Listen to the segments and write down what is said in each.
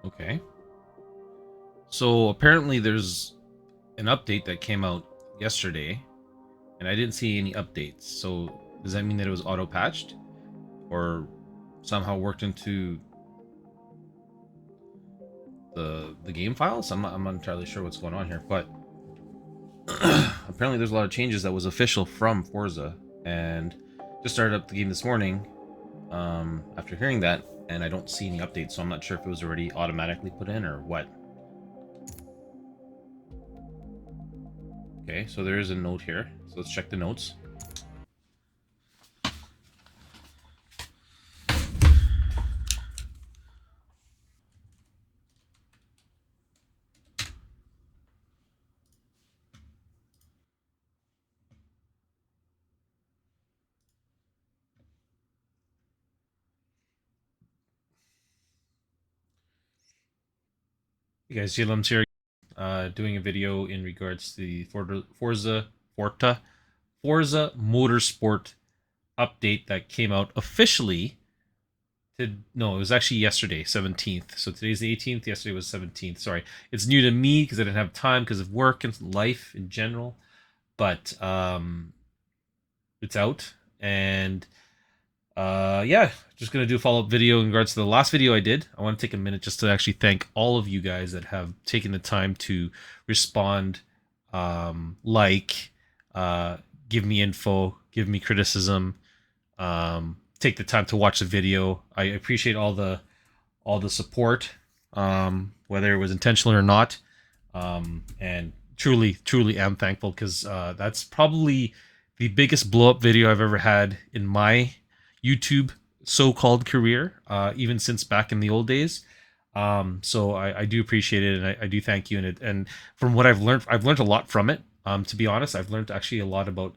Okay. So apparently there's an update that came out yesterday, and I didn't see any updates. So does that mean that it was auto patched, or somehow worked into the game files? I'm not entirely sure what's going on here, but apparently there's a lot of changes that was official from Forza, and just started up the game this morning. After hearing that, and I don't see any updates, so I'm not sure if it was already automatically put in or what. Okay, so there is a note here. So let's check the notes. Hey guys, Jilum's here, doing a video in regards to the Forza Motorsport update that came out officially. No, it was actually yesterday, 17th. So today's the 18th. Yesterday was 17th. Sorry, it's new to me because I didn't have time because of work and life in general. But it's out, and yeah, just gonna do a follow-up video in regards to the last video I did. I want to take a minute just to actually thank all of you guys that have taken the time to respond, like, give me info, give me criticism, take the time to watch the video. I appreciate all the support, whether it was intentional or not, and truly am thankful because that's probably the biggest blow up video I've ever had in my YouTube so-called career, even since back in the old days. So I do appreciate it, and I do thank you. And from what I've learned a lot from it. To be honest, I've learned actually a lot about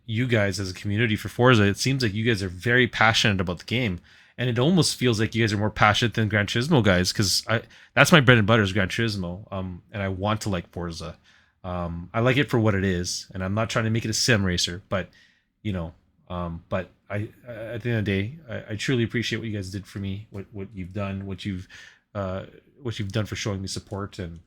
you guys as a community for Forza. It seems like you guys are very passionate about the game, and it almost feels like you guys are more passionate than Gran Turismo guys, because that's my bread and butter is Gran Turismo, and I want to like Forza. I like it for what it is, and I'm not trying to make it a sim racer, but you know, but I at the end of the day, I truly appreciate what you guys did for me, what you've done, what you've done for showing me support, and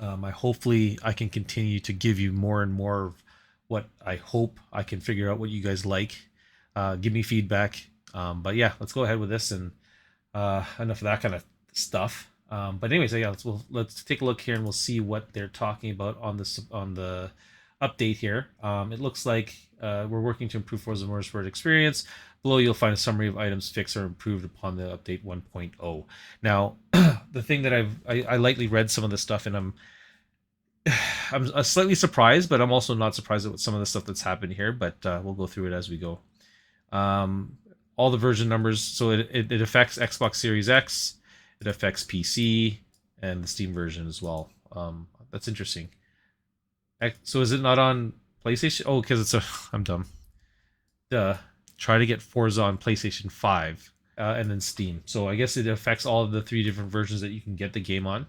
I hopefully I can continue to give you more and more of what I hope I can figure out what you guys like. Give me feedback. But yeah, let's go ahead with this, and enough of that kind of stuff. But anyways, yeah, let's take a look here and we'll see what they're talking about on the update here. It looks like we're working to improve Forza Motorsport experience. Below, you'll find a summary of items fixed or improved upon the update 1.0. Now, the thing that I lightly read some of this stuff, and I'm slightly surprised, but I'm also not surprised at some of the stuff that's happened here. But we'll go through it as we go. All the version numbers, so it affects Xbox Series X, it affects PC, and the Steam version as well. That's interesting. So is it not on PlayStation? Oh, because it's a I'm dumb. Duh. Try to get Forza on PlayStation 5 and then Steam. So I guess it affects all of the three different versions that you can get the game on.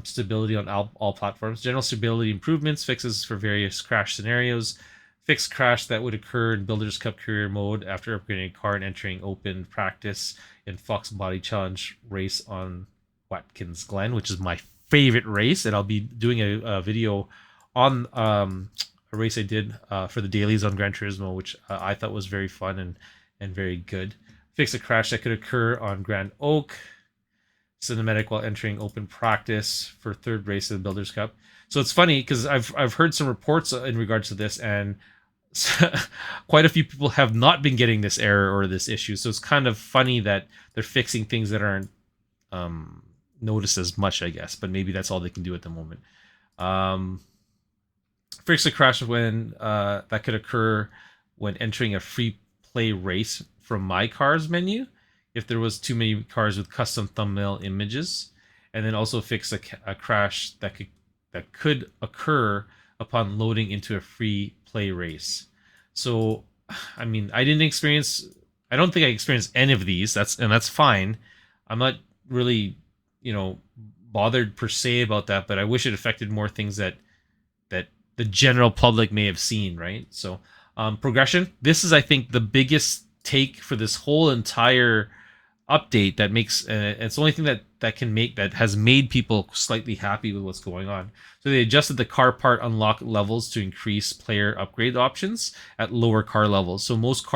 Stability on all platforms. General stability improvements, fixes for various crash scenarios. Fixed crash that would occur in Builders Cup career mode after upgrading a car and entering open practice in Fox Body Challenge race on Watkins Glen, which is my favorite race. And I'll be doing a video on a race I did for the dailies on Gran Turismo, which I thought was very fun and very good. Fix a crash that could occur on Grand Oak. Cinematic while entering open practice for third race of the Builders Cup. So it's funny because I've heard some reports in regards to this, and quite a few people have not been getting this error or this issue. So it's kind of funny that they're fixing things that aren't noticed as much, I guess. But maybe that's all they can do at the moment. Fix a crash when that could occur when entering a free play race from My Cars menu if there was too many cars with custom thumbnail images, and then also fix a crash that could occur upon loading into a free play race. So, I mean, I don't think I experienced any of these. That's fine. I'm not really, bothered per se about that, but I wish it affected more things that the general public may have seen, right? So, progression. This is, I think, the biggest take for this whole entire update that makes it's the only thing that has made people slightly happy with what's going on. So they adjusted the car part unlock levels to increase player upgrade options at lower car levels. So most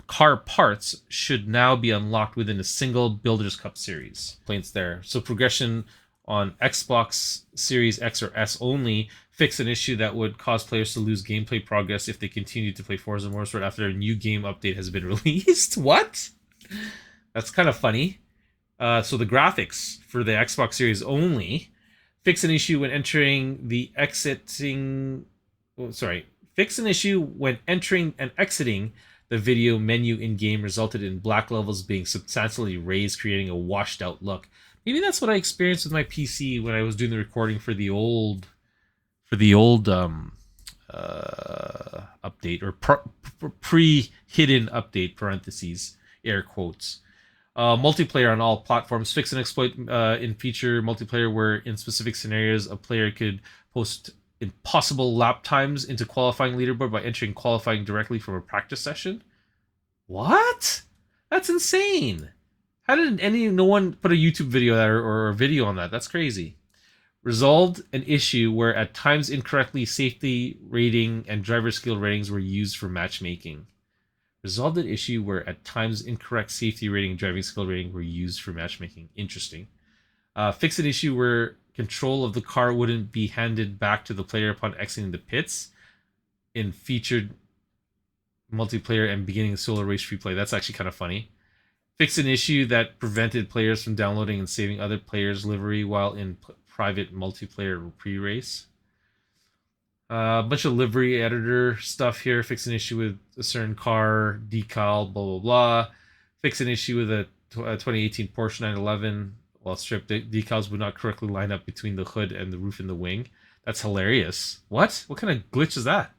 car parts should now be unlocked within a single Builders Cup series. Complaints there. So progression on Xbox Series X or S only fixed an issue that would cause players to lose gameplay progress if they continue to play Forza Motorsport after a new game update has been released. What? That's kind of funny. So the graphics for the Xbox Series only fix an issue when entering fix an issue when entering and exiting the video menu in-game resulted in black levels being substantially raised, creating a washed out look. Maybe that's what I experienced with my PC when I was doing the recording for the old update, or pre-hidden update, parentheses, air quotes. Multiplayer on all platforms. Fix an exploit in feature multiplayer where in specific scenarios a player could post impossible lap times into qualifying leaderboard by entering qualifying directly from a practice session. What? That's insane. How did no one put a YouTube video or a video on that? That's crazy. Resolved an issue where at times incorrectly safety rating and driver skill ratings were used for matchmaking. Resolved an issue where at times incorrect safety rating and driving skill rating were used for matchmaking. Interesting. Fix an issue where control of the car wouldn't be handed back to the player upon exiting the pits in featured multiplayer and beginning the solo race free play. That's actually kind of funny. Fix an issue that prevented players from downloading and saving other players' livery while in private multiplayer pre-race. A bunch of livery editor stuff here. Fix an issue with a certain car decal, blah blah blah. Fix an issue with a 2018 Porsche 911 while stripped decals would not correctly line up between the hood and the roof and the wing. That's hilarious. What kind of glitch is that?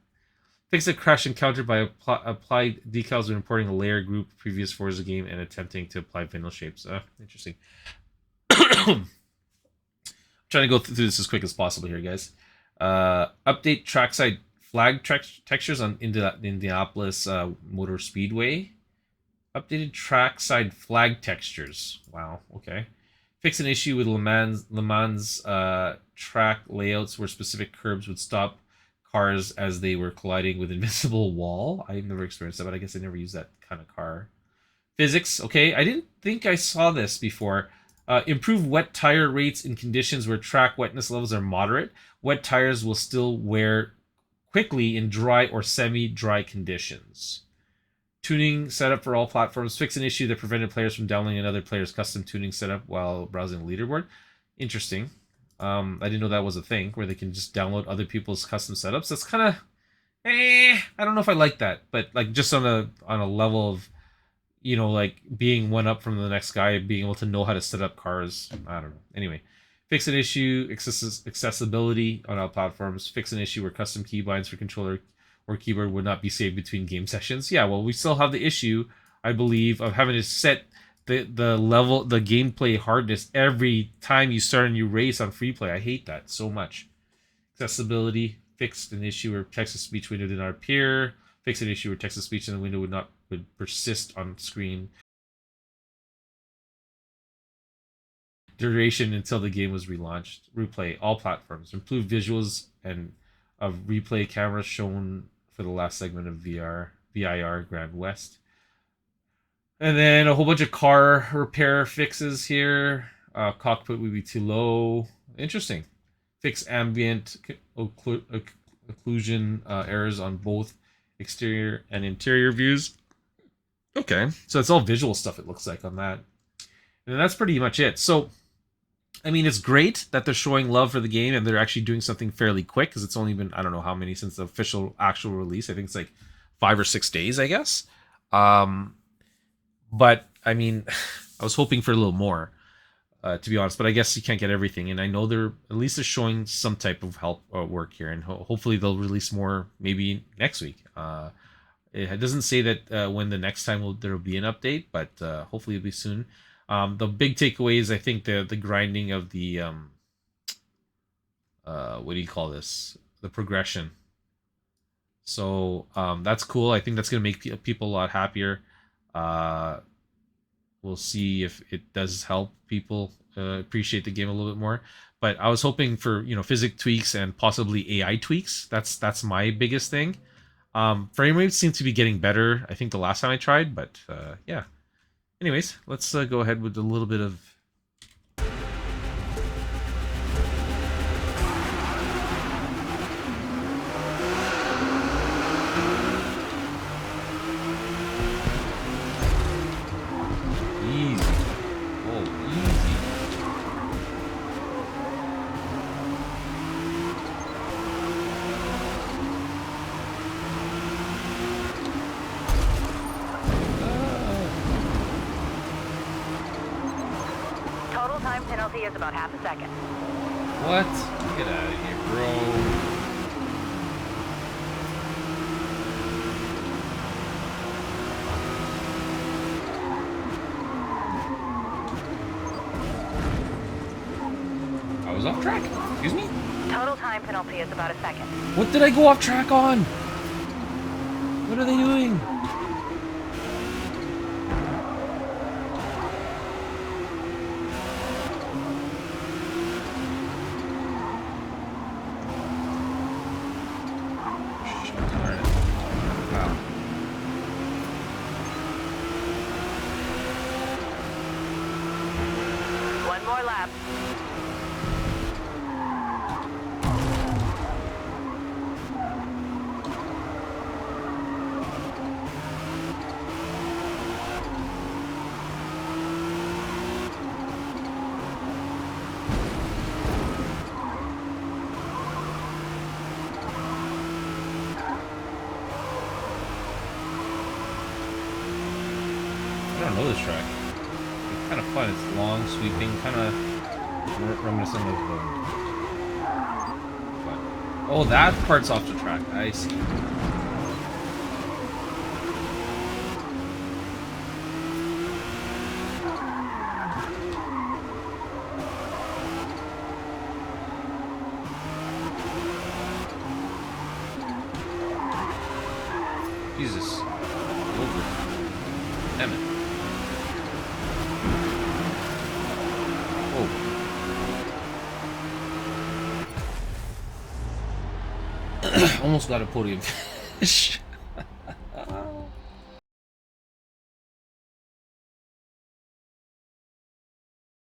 Fix a crash encountered by applied decals when importing a layer group previous Forza game and attempting to apply vinyl shapes. Interesting. I'm trying to go through this as quick as possible here, guys. Update trackside flag textures on Indianapolis Motor Speedway. Updated trackside flag textures. Wow. Okay. Fix an issue with Le Mans track layouts where specific curbs would stop cars as they were colliding with invisible wall. I've never experienced that, but I guess I never used that kind of car. Physics. Okay, I didn't think I saw this before. Improve wet tire rates in conditions where track wetness levels are moderate. Wet tires will still wear quickly in dry or semi-dry conditions. Tuning setup for all platforms. Fix an issue that prevented players from downloading another player's custom tuning setup while browsing the leaderboard. Interesting. I didn't know that was a thing where they can just download other people's custom setups. That's kind of, I don't know if I like that, but like just on a level of, like being one up from the next guy, being able to know how to set up cars. I don't know. Anyway, fix an issue, accessibility on all platforms. Fix an issue where custom keybinds for controller or keyboard would not be saved between game sessions. Yeah, well, we still have the issue, I believe, of having to set the level, the gameplay hardness every time you start a new race on free play. I hate that so much. Accessibility, fixed an issue where text-to-speech window did not appear. Fix an issue where text-to-speech in the window would persist on screen duration until the game was relaunched. Replay all platforms. Improved visuals and of replay cameras shown for the last segment of VIR Grand West. And then a whole bunch of car repair fixes here. Cockpit would be too low. Interesting. Fix ambient occlusion errors on both exterior and interior views. Okay, so it's all visual stuff, it looks like, on that. And that's pretty much it. So, I mean, it's great that they're showing love for the game and they're actually doing something fairly quick, because it's only been, I don't know how many since the actual release. I think it's like 5 or 6 days, I guess. But, I mean, I was hoping for a little more, to be honest. But I guess you can't get everything. And I know they're showing some type of help or work here. And hopefully they'll release more maybe next week. It doesn't say that when the next time there will be an update, but hopefully it'll be soon. The big takeaway is, I think, the grinding of the, what do you call this? The progression. So that's cool. I think that's going to make people a lot happier. we'll see if it does help people appreciate the game a little bit more. But I was hoping for, you know, physics tweaks and possibly AI tweaks. That's my biggest thing. Frame rates seem to be getting better, I think, the last time I tried, but yeah. Anyways, let's go ahead with a little bit of... Easy. Oh, easy. Total time penalty is about half a second. What? Get out of here, bro. I was off track. Excuse me? Total time penalty is about a second. What did I go off track on? What are they doing? One more lap. I don't know this track. It's kind of fun. It's long, sweeping, kind of reminiscent of but, oh, that part's off the track. I see. Jesus. Over. Damn it. Almost got a podium finish.